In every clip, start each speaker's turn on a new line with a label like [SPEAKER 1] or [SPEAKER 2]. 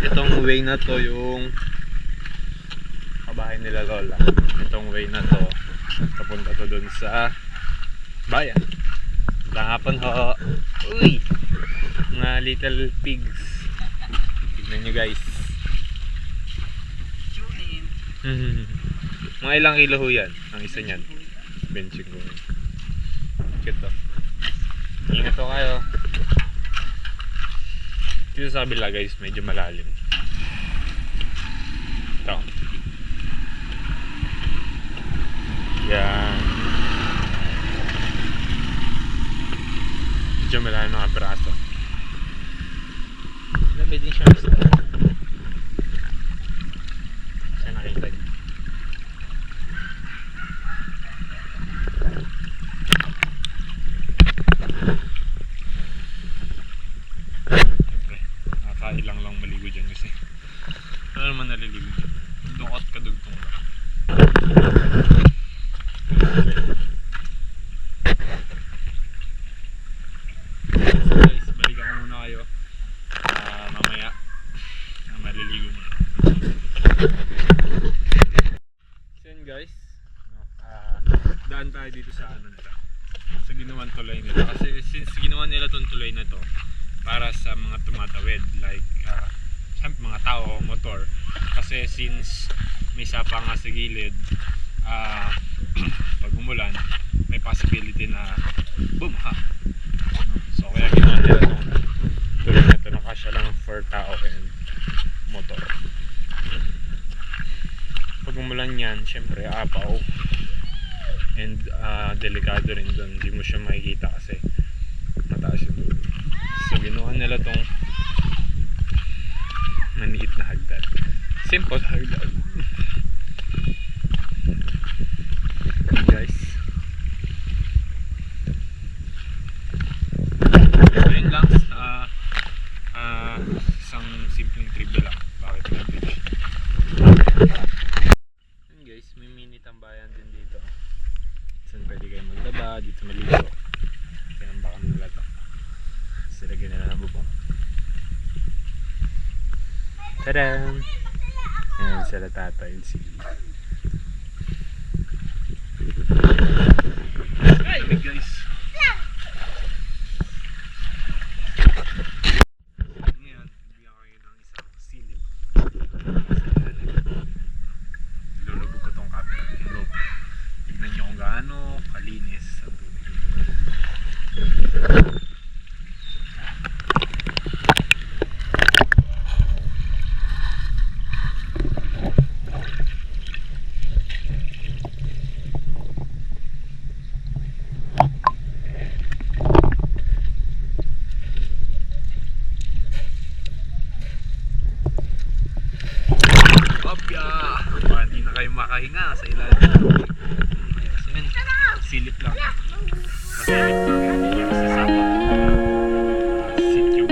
[SPEAKER 1] Itong way na to yung kabahay nila Lola. Itong way na to papunta to dun sa bayan. Hapon ho. Uy! Mga little pigs. Tignan nyo guys. Mga ilang kilo ho yan? Ang isa nyan. Benching ko. Cute to. Ingat to kayo. Dito sa kabila guys, medyo malalim. Ito. Yan. Medyo malalim mga piraso. Labi din siya gusto. Siya nakita niya. Ilang lang maligo dyan kasi ano naman naliligo dyan, dukot kadugtong lang. So guys, balikan ko muna kayo mamaya na maliligo muna. So yun guys, daan tayo dito sa ano nila, sa ginawan tulay nila, kasi since ginawa nila tong tulay na to para sa mga tumatawid like mga tao o motor, kasi since may sapa nga sa gilid, pag umulan may possibility na bumha. So kaya ginawa nila itong tulad na ito, nakasya lang for tao and motor. Pag umulan yan, syempre apaw and delikado rin doon, hindi mo siya makikita kasi mataas yung tubig. So ginawa nila tong maniit na hagdan, simple hagdan. Guys, so yun lang, isang simpleng trivia lang bakit nag-beach. Yun guys, may mini tambayan din dito, saan pwede kayo maglaba, dito maligo. Tinambakan nila to, silagyan nila ng bubong. Tadam! Ayan sila tatay and si hi guys! Ngayon, bibigyan ko kayo ng isang silip. Lulubog ko tong camera. Tignan nyo kung gaano kalinis ang tubig. Hindi na kayo makahinga sa ilalim. Ayun, silip lang. Masilip lang para sa sapa. Sityo.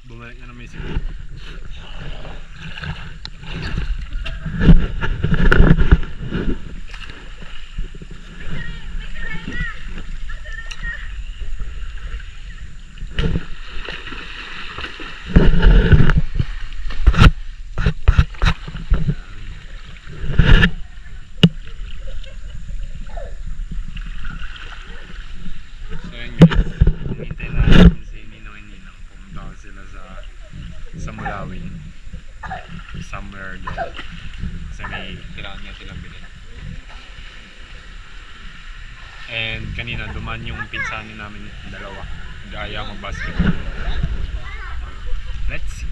[SPEAKER 1] Bumalik na naman yung siguro. So yun guys, hintay na si Ninong and Ninang, pumunta sila sa Mulawin, somewhere there, kasi may tirahan nga silang bilhin. And kanina duman yung pinsanin namin dalawa, gaya mag basketball. Let's see.